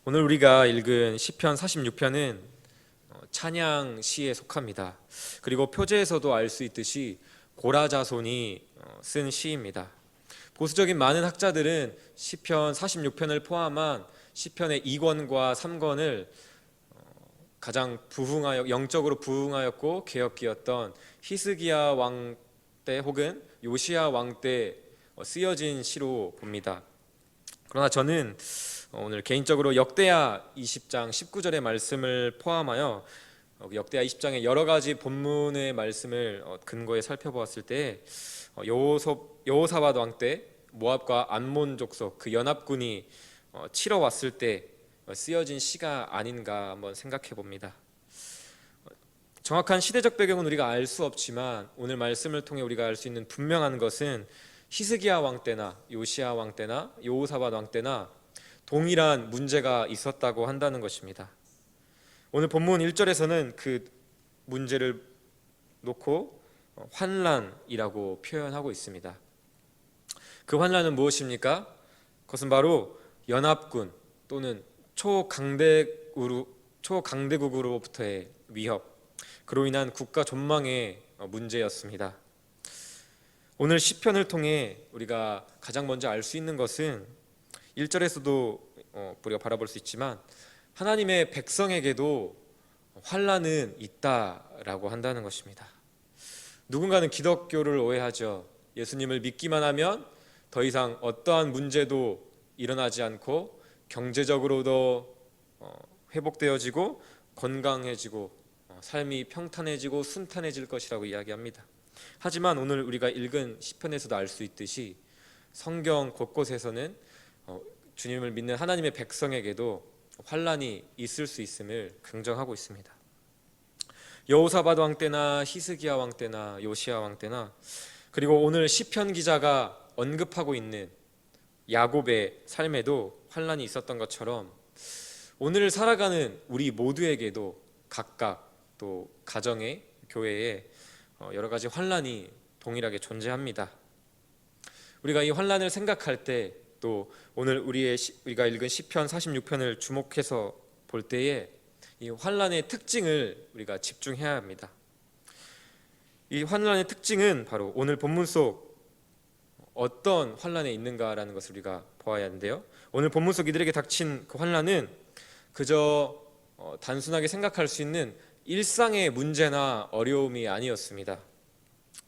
오늘 우리가 읽은 시편 46편은 찬양 시에 속합니다. 그리고 표제에서도 알 수 있듯이 고라자손이 쓴 시입니다. 보수적인 많은 학자들은 시편 46편을 포함한 시편의 2권과 3권을 가장 영적으로 부흥하였고 개혁기였던 히스기야 왕 때 혹은 요시야 왕 때 쓰여진 시로 봅니다. 그러나 저는 오늘 개인적으로 역대하 20장 19절의 말씀을 포함하여 역대하 20장의 여러 가지 본문의 말씀을 근거에 살펴보았을 때 여호사밧 왕 때 모압과 암몬 족속 그 연합군이 치러 왔을 때 쓰여진 시가 아닌가 한번 생각해 봅니다. 정확한 시대적 배경은 우리가 알 수 없지만 오늘 말씀을 통해 우리가 알 수 있는 분명한 것은 히스기야 왕 때나 요시야 왕 때나 여호사밧 왕 때나 동일한 문제가 있었다고 한다는 것입니다. 오늘 본문 1절에서는 그 문제를 놓고 환난이라고 표현하고 있습니다. 그 환난은 무엇입니까? 그것은 바로 연합군 또는 초강대국으로부터의 위협, 그로 인한 국가 전망의 문제였습니다. 오늘 시편을 통해 우리가 가장 먼저 알 수 있는 것은 1절에서도 우리가 바라볼 수 있지만 하나님의 백성에게도 환난은 있다라고 한다는 것입니다. 누군가는 기독교를 오해하죠. 예수님을 믿기만 하면 더 이상 어떠한 문제도 일어나지 않고 경제적으로도 회복되어지고 건강해지고 삶이 평탄해지고 순탄해질 것이라고 이야기합니다. 하지만 오늘 우리가 읽은 시편에서도 알 수 있듯이 성경 곳곳에서는 주님을 믿는 하나님의 백성에게도 환난이 있을 수 있음을 긍정하고 있습니다. 여호사밧 왕 때나 히스기야 왕 때나 요시야 왕 때나 그리고 오늘 시편 기자가 언급하고 있는 야곱의 삶에도 환난이 있었던 것처럼 오늘 살아가는 우리 모두에게도 각각 또 가정에 교회에 여러 가지 환난이 동일하게 존재합니다. 우리가 이 환난을 생각할 때 또 오늘 우리가 읽은 시편 46편을 주목해서 볼 때에 이 환난의 특징을 우리가 집중해야 합니다. 이 환난의 특징은 바로 오늘 본문 속 어떤 환난에 있는가라는 것을 우리가 보아야 하는데요. 오늘 본문 속 이들에게 닥친 그 환난은 그저 단순하게 생각할 수 있는 일상의 문제나 어려움이 아니었습니다.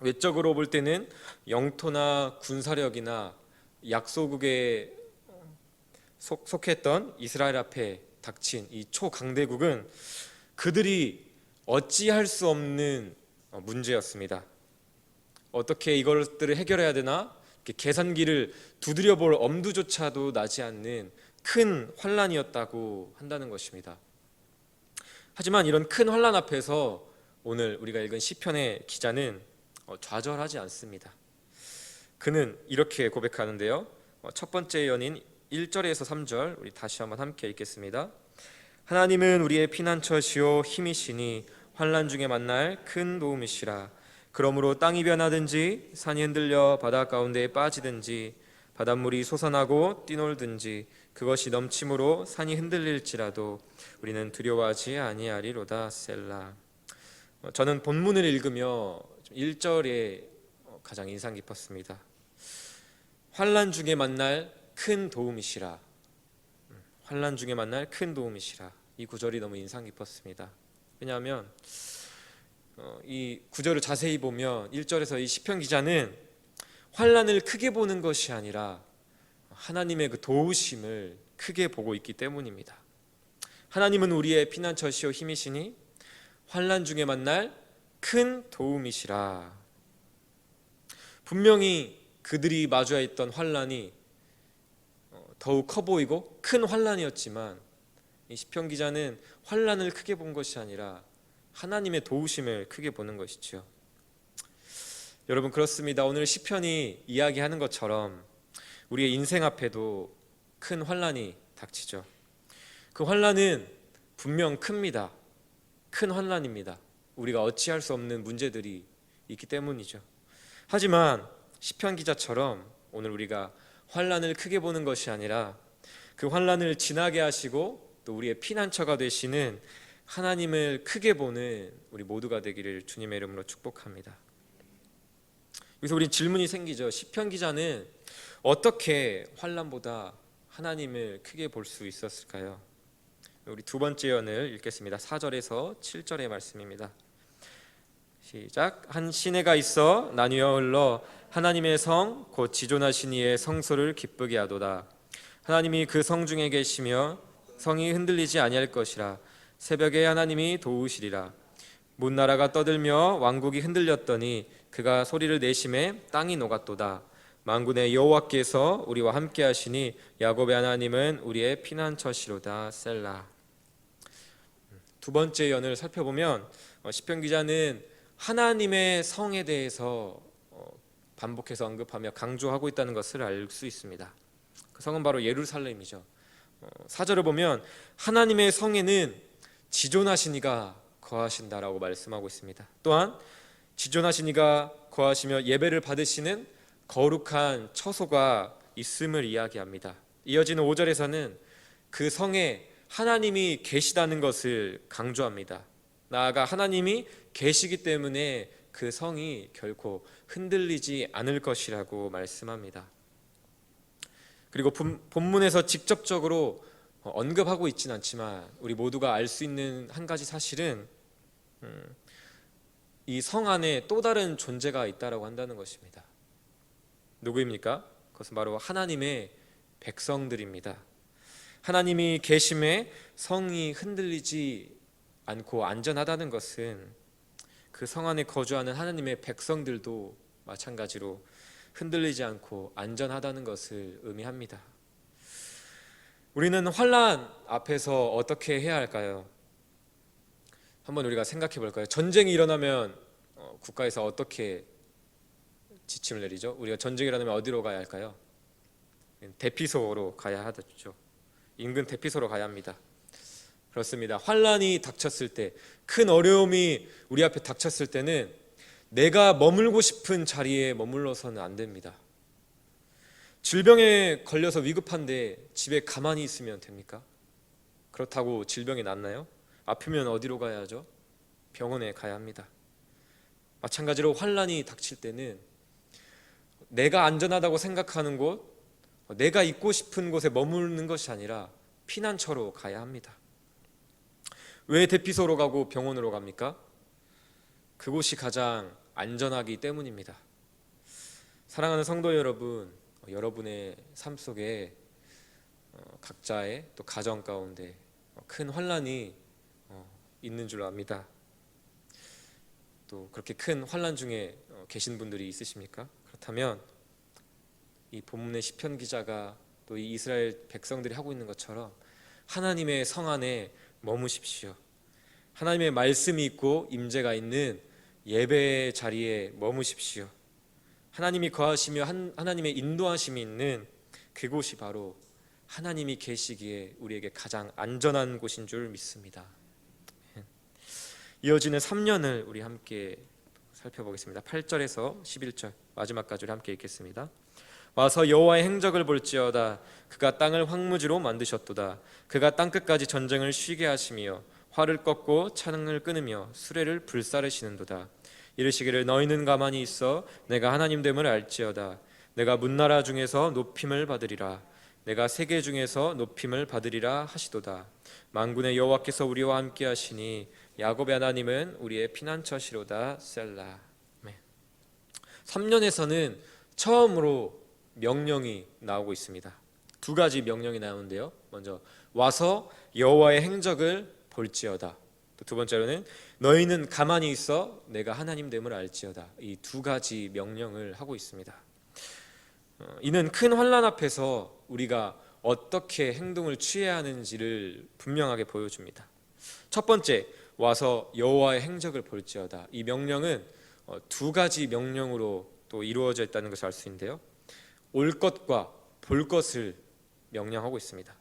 외적으로 볼 때는 영토나 군사력이나 약소국에 속했던 이스라엘 앞에 닥친 이 초강대국은 그들이 어찌할 수 없는 문제였습니다. 어떻게 이것들을 해결해야 되나 계산기를 두드려 볼 엄두조차도 나지 않는 큰 환난이었다고 한다는 것입니다. 하지만 이런 큰 환난 앞에서 오늘 우리가 읽은 시편의 기자는 좌절하지 않습니다. 그는 이렇게 고백하는데요. 첫 번째 연인 1절에서 3절 우리 다시 한번 함께 읽겠습니다. 하나님은 우리의 피난처시요 힘이시니 환난 중에 만날 큰 도움이시라. 그러므로 땅이 변하든지 산이 흔들려 바다 가운데에 빠지든지 바닷물이 솟아나고 뛰놀든지 그것이 넘침으로 산이 흔들릴지라도 우리는 두려워하지 아니하리로다. 셀라. 저는 본문을 읽으며 1절에 가장 인상 깊었습니다. 환난 중에 만날 큰 도움이시라. 환난 중에 만날 큰 도움이시라. 이 구절이 너무 인상 깊었습니다. 왜냐하면 이 구절을 자세히 보면 1절에서 이 시편 기자는 환난을 크게 보는 것이 아니라 하나님의 그 도우심을 크게 보고 있기 때문입니다. 하나님은 우리의 피난처시요 힘이시니 환난 중에 만날 큰 도움이시라. 분명히 그들이 마주해 있던 환난이 더욱 커 보이고 큰 환난이었지만 이 시편 기자는 환난을 크게 본 것이 아니라 하나님의 도우심을 크게 보는 것이죠. 여러분, 그렇습니다. 오늘 시편이 이야기하는 것처럼 우리의 인생 앞에도 큰 환난이 닥치죠. 그 환난은 분명 큽니다. 큰 환난입니다. 우리가 어찌할 수 없는 문제들이 있기 때문이죠. 하지만 시편 기자처럼 오늘 우리가 환난을 크게 보는 것이 아니라 그 환난을 지나게 하시고 또 우리의 피난처가 되시는 하나님을 크게 보는 우리 모두가 되기를 주님의 이름으로 축복합니다. 여기서 우리 질문이 생기죠. 시편 기자는 어떻게 환난보다 하나님을 크게 볼 수 있었을까요? 우리 두 번째 예언을 읽겠습니다. 4절에서 7절의 말씀입니다. 시작. 한 시내가 있어 나뉘어 흘러 하나님의 성 곧 지존하신 이의 성소를 기쁘게 하도다. 하나님이 그 성 중에 계시며 성이 흔들리지 아니할 것이라. 새벽에 하나님이 도우시리라. 문나라가 떠들며 왕국이 흔들렸더니 그가 소리를 내심에 땅이 녹았도다. 만군의 여호와께서 우리와 함께 하시니 야곱의 하나님은 우리의 피난처시로다. 셀라. 두 번째 예언을 살펴보면 시편 기자는 하나님의 성에 대해서 반복해서 언급하며 강조하고 있다는 것을 알 수 있습니다. 그 성은 바로 예루살렘이죠. 4절을 보면 하나님의 성에는 지존하신 이가 거하신다라고 말씀하고 있습니다. 또한 지존하신 이가 거하시며 예배를 받으시는 거룩한 처소가 있음을 이야기합니다. 이어지는 5절에서는 그 성에 하나님이 계시다는 것을 강조합니다. 나아가 하나님이 계시기 때문에 그 성이 결코 흔들리지 않을 것이라고 말씀합니다. 그리고 본문에서 직접적으로 언급하고 있지는 않지만 우리 모두가 알 수 있는 한 가지 사실은 이 성 안에 또 다른 존재가 있다라고 한다는 것입니다. 누구입니까? 그것은 바로 하나님의 백성들입니다. 하나님이 계심에 성이 흔들리지 않고 안전하다는 것은 그 성 안에 거주하는 하나님의 백성들도 마찬가지로 흔들리지 않고 안전하다는 것을 의미합니다. 우리는 환난 앞에서 어떻게 해야 할까요? 한번 우리가 생각해 볼까요? 전쟁이 일어나면 국가에서 어떻게 지침을 내리죠? 우리가 전쟁이 일어나면 어디로 가야 할까요? 대피소로 가야 하죠. 인근 대피소로 가야 합니다. 그렇습니다. 환난이 닥쳤을 때, 큰 어려움이 우리 앞에 닥쳤을 때는 내가 머물고 싶은 자리에 머물러서는 안 됩니다. 질병에 걸려서 위급한데 집에 가만히 있으면 됩니까? 그렇다고 질병이 낫나요? 아프면 어디로 가야 하죠? 병원에 가야 합니다. 마찬가지로 환난이 닥칠 때는 내가 안전하다고 생각하는 곳, 내가 있고 싶은 곳에 머무는 것이 아니라 피난처로 가야 합니다. 왜 대피소로 가고 병원으로 갑니까? 그곳이 가장 안전하기 때문입니다. 사랑하는 성도 여러분, 여러분의 삶 속에 각자의 또 가정 가운데 큰 환난이 있는 줄 압니다. 또 그렇게 큰 환난 중에 계신 분들이 있으십니까? 그렇다면 이 본문의 시편 기자가 또 이 이스라엘 백성들이 하고 있는 것처럼 하나님의 성 안에 머무십시오. 하나님의 말씀이 있고 임재가 있는 예배의 자리에 머무십시오. 하나님이 거하시며 하나님의 인도하심이 있는 그곳이 바로 하나님이 계시기에 우리에게 가장 안전한 곳인 줄 믿습니다. 이어지는 3년을 우리 함께 살펴보겠습니다. 8절에서 11절 마지막까지 우리 함께 읽겠습니다. 와서 여호와의 행적을 볼지어다. 그가 땅을 황무지로 만드셨도다. 그가 땅끝까지 전쟁을 쉬게 하시며 활을 꺾고 창을 끊으며 수레를 불사르시는도다. 이르시기를 너희는 가만히 있어 내가 하나님됨을 알지어다. 내가 문나라 중에서 높임을 받으리라. 내가 세계 중에서 높임을 받으리라 하시도다. 만군의 여호와께서 우리와 함께 하시니 야곱의 하나님은 우리의 피난처시로다. 셀라. 3년에서는 처음으로 명령이 나오고 있습니다. 두 가지 명령이 나오는데요. 먼저 와서 여호와의 행적을 볼지어다. 또 두 번째로는 너희는 가만히 있어 내가 하나님됨을 알지어다. 이 두 가지 명령을 하고 있습니다. 이는 큰 환난 앞에서 우리가 어떻게 행동을 취해야 하는지를 분명하게 보여줍니다. 첫 번째, 와서 여호와의 행적을 볼지어다. 이 명령은 두 가지 명령으로 또 이루어져 있다는 것을 알 수 있는데요. 올 것과 볼 것을 명령하고 있습니다.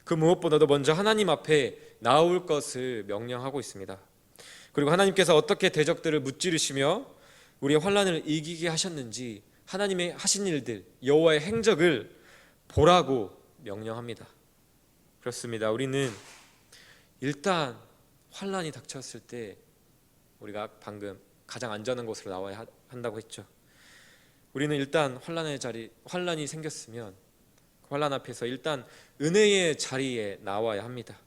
그 무엇보다도 먼저 하나님 앞에 나올 것을 명령하고 있습니다. 그리고 하나님께서 어떻게 대적들을 무찌르시며 우리의 환난을 이기게 하셨는지 하나님의 하신 일들, 여호와의 행적을 보라고 명령합니다. 그렇습니다. 우리는 일단 환란이 닥쳤을 때 우리가 방금 가장 안전한 곳으로 나와야 한다고 했죠. 우리는 일단 환란이 생겼으면 그 환란 앞에서 일단 은혜의 자리에 나와야 합니다.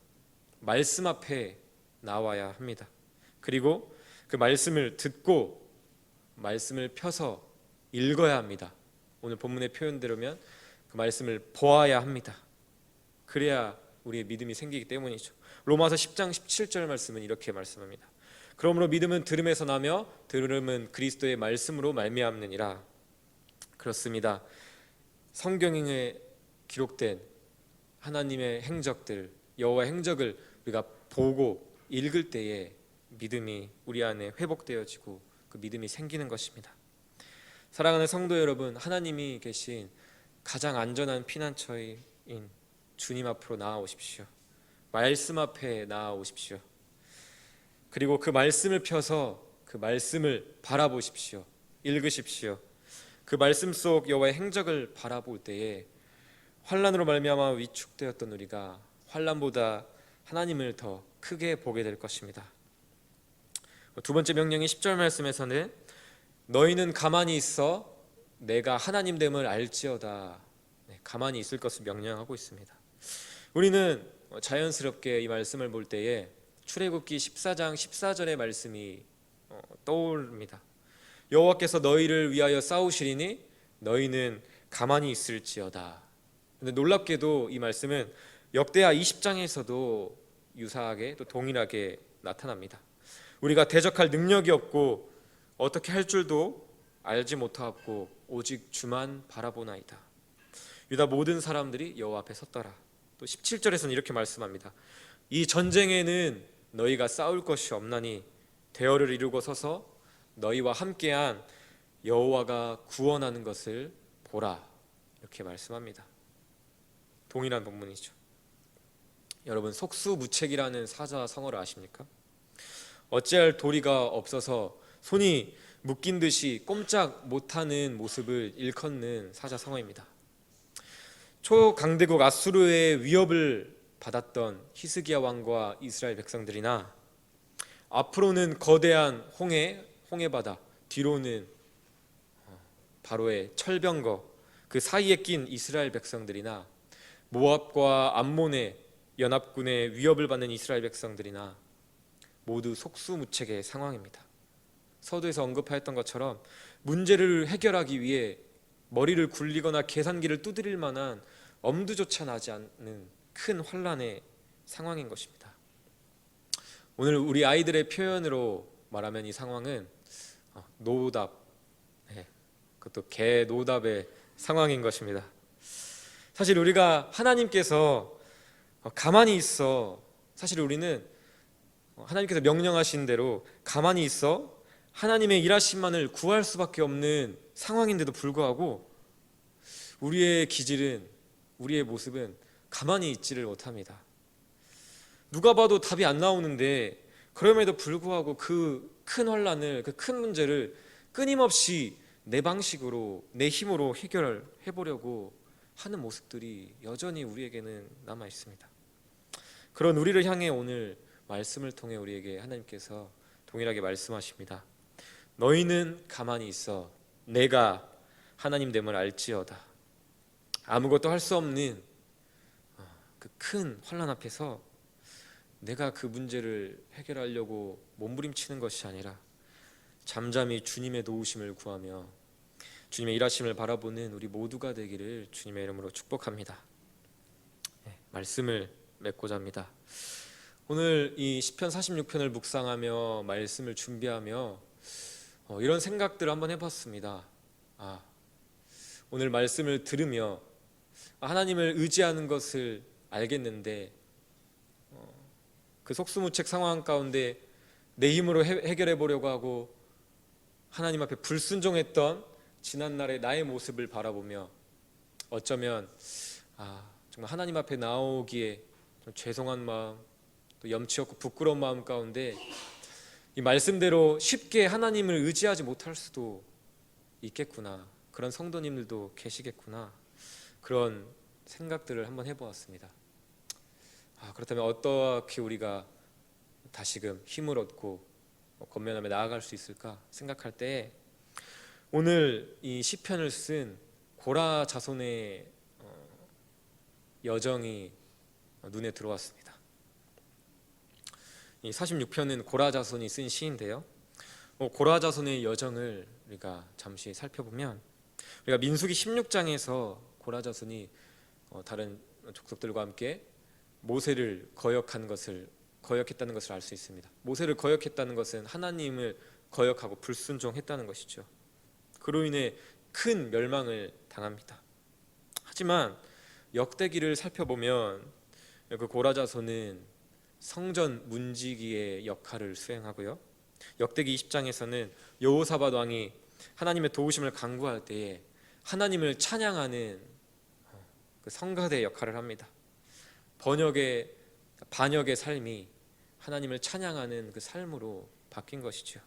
말씀 앞에 나와야 합니다. 그리고 그 말씀을 듣고 말씀을 펴서 읽어야 합니다. 오늘 본문의 표현대로면 그 말씀을 보아야 합니다. 그래야 우리의 믿음이 생기기 때문이죠. 로마서 10장 17절 말씀은 이렇게 말씀합니다. 그러므로 믿음은 들음에서 나며 들음은 그리스도의 말씀으로 말미암느니라. 그렇습니다. 성경에 기록된 하나님의 행적들, 여호와의 행적을 우리가 보고 읽을 때에 믿음이 우리 안에 회복되어지고 그 믿음이 생기는 것입니다. 사랑하는 성도 여러분, 하나님이 계신 가장 안전한 피난처인 주님 앞으로 나아오십시오. 말씀 앞에 나아오십시오. 그리고 그 말씀을 펴서 그 말씀을 바라보십시오. 읽으십시오. 그 말씀 속 여호와의 행적을 바라볼 때에 환난으로 말미암아 위축되었던 우리가 환난보다 하나님을 더 크게 보게 될 것입니다. 두 번째 명령이 10절 말씀에서는 너희는 가만히 있어 내가 하나님 됨을 알지어다. 가만히 있을 것을 명령하고 있습니다. 우리는 자연스럽게 이 말씀을 볼 때에 출애굽기 14장 14절의 말씀이 떠오릅니다. 여호와께서 너희를 위하여 싸우시리니 너희는 가만히 있을지어다. 근데 놀랍게도 이 말씀은 역대하 20장에서도 유사하게 또 동일하게 나타납니다. 우리가 대적할 능력이 없고 어떻게 할 줄도 알지 못하고 오직 주만 바라보나이다. 유다 모든 사람들이 여호와 앞에 섰더라. 또 17절에서는 이렇게 말씀합니다. 이 전쟁에는 너희가 싸울 것이 없나니 대열을 이루고 서서 너희와 함께한 여호와가 구원하는 것을 보라. 이렇게 말씀합니다. 동일한 본문이죠. 여러분, 속수무책이라는 사자성어를 아십니까? 어찌할 도리가 없어서 손이 묶인 듯이 꼼짝 못하는 모습을 일컫는 사자성어입니다. 초강대국 아수르의 위협을 받았던 히스기야 왕과 이스라엘 백성들이나 앞으로는 거대한 홍해바다, 뒤로는 바로의 철병거, 그 사이에 낀 이스라엘 백성들이나 모압과 암몬의 연합군의 위협을 받는 이스라엘 백성들이나 모두 속수무책의 상황입니다. 서두에서 언급하였던 것처럼 문제를 해결하기 위해 머리를 굴리거나 계산기를 두드릴 만한 엄두조차 나지 않는 큰 환란의 상황인 것입니다. 오늘 우리 아이들의 표현으로 말하면 이 상황은 노답, 그것도 개노답의 상황인 것입니다. 사실 우리가 하나님께서 가만히 있어, 사실 우리는 하나님께서 명령하신 대로 가만히 있어 하나님의 일하심만을 구할 수밖에 없는 상황인데도 불구하고 우리의 기질은, 우리의 모습은 가만히 있지를 못합니다. 누가 봐도 답이 안 나오는데 그럼에도 불구하고 그 큰 환란을, 그 큰 문제를 끊임없이 내 방식으로, 내 힘으로 해결해 보려고 하는 모습들이 여전히 우리에게는 남아 있습니다. 그런 우리를 향해 오늘 말씀을 통해 우리에게 하나님께서 동일하게 말씀하십니다. 너희는 가만히 있어 내가 하나님 됨을 알지어다. 아무것도 할 수 없는 그 큰 환난 앞에서 내가 그 문제를 해결하려고 몸부림치는 것이 아니라 잠잠히 주님의 도우심을 구하며 주님의 일하심을 바라보는 우리 모두가 되기를 주님의 이름으로 축복합니다. 말씀을 맺고자 합니다. 오늘 이 시편 46편을 묵상하며 말씀을 준비하며 이런 생각들을 한번 해봤습니다. 오늘 말씀을 들으며 하나님을 의지하는 것을 알겠는데 그 속수무책 상황 가운데 내 힘으로 해결해 보려고 하고 하나님 앞에 불순종했던 지난날의 나의 모습을 바라보며 어쩌면 정말 하나님 앞에 나오기에 좀 죄송한 마음, 또 염치 없고 부끄러운 마음 가운데 이 말씀대로 쉽게 하나님을 의지하지 못할 수도 있겠구나, 그런 성도님들도 계시겠구나, 그런 생각들을 한번 해보았습니다. 그렇다면 어떻게 우리가 다시금 힘을 얻고 권면하며 나아갈 수 있을까 생각할 때 오늘 이 시편을 쓴 고라 자손의 여정이 눈에 들어왔습니다. 이 46편은 고라 자손이 쓴 시인데요. 고라 자손의 여정을 우리가 잠시 살펴보면 우리가 민수기 16장에서 고라 자손이 다른 족속들과 함께 모세를 거역했다는 것을 알 수 있습니다. 모세를 거역했다는 것은 하나님을 거역하고 불순종했다는 것이죠. 그로 인해 큰 멸망을 당합니다. 하지만 역대기를 살펴보면 그 고라 자손은 성전 문지기의 역할을 수행하고요. 역대기 20장에서는 여호사밧 왕이 하나님의 도우심을 간구할 때에 하나님을 찬양하는 그 성가대의 역할을 합니다. 반역의 삶이 하나님을 찬양하는 그 삶으로 바뀐 것이죠.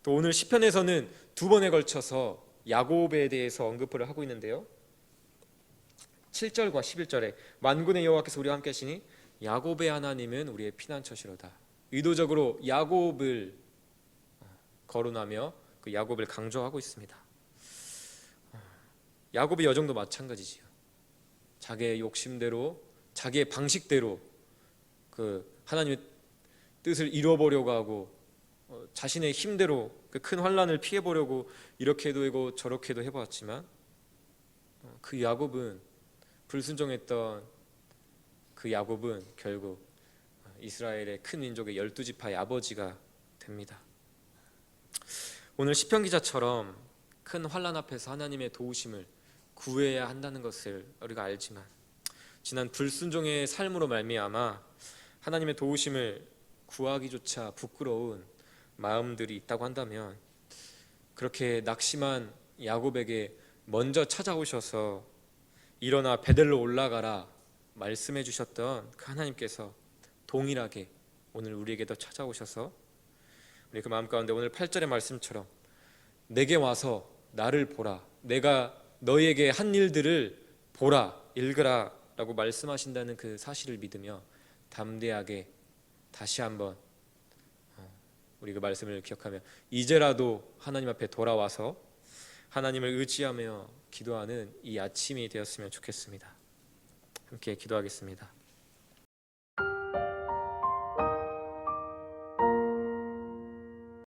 또 오늘 시편에서는 두 번에 걸쳐서 야곱에 대해서 언급을 하고 있는데요. 7절과 11절에 만군의 여호와께서 우리와 함께 하시니 야곱의 하나님은 우리의 피난처시로다. 의도적으로 야곱을 거론하며 그 야곱을 강조하고 있습니다. 야곱의 여정도 마찬가지지요. 자기의 욕심대로 자기의 방식대로 그 하나님의 뜻을 이뤄보려고 하고 자신의 힘대로 그 큰 환난을 피해보려고 이렇게도 하고 저렇게도 해보았지만 그 야곱은 불순종했던 그 야곱은 결국 이스라엘의 큰 민족의 12지파의 아버지가 됩니다. 오늘 시편 기자처럼 큰 환난 앞에서 하나님의 도우심을 구해야 한다는 것을 우리가 알지만 지난 불순종의 삶으로 말미암아 하나님의 도우심을 구하기조차 부끄러운 마음들이 있다고 한다면 그렇게 낙심한 야곱에게 먼저 찾아오셔서 일어나 베델로 올라가라 말씀해 주셨던 그 하나님께서 동일하게 오늘 우리에게도 찾아오셔서 우리 그 마음 가운데 오늘 8절의 말씀처럼 내게 와서 나를 보라, 내가 너희에게 한 일들을 보라, 읽으라 라고 말씀하신다는 그 사실을 믿으며 담대하게 다시 한번 우리 그 말씀을 기억하며 이제라도 하나님 앞에 돌아와서 하나님을 의지하며 기도하는 이 아침이 되었으면 좋겠습니다. 함께 기도하겠습니다.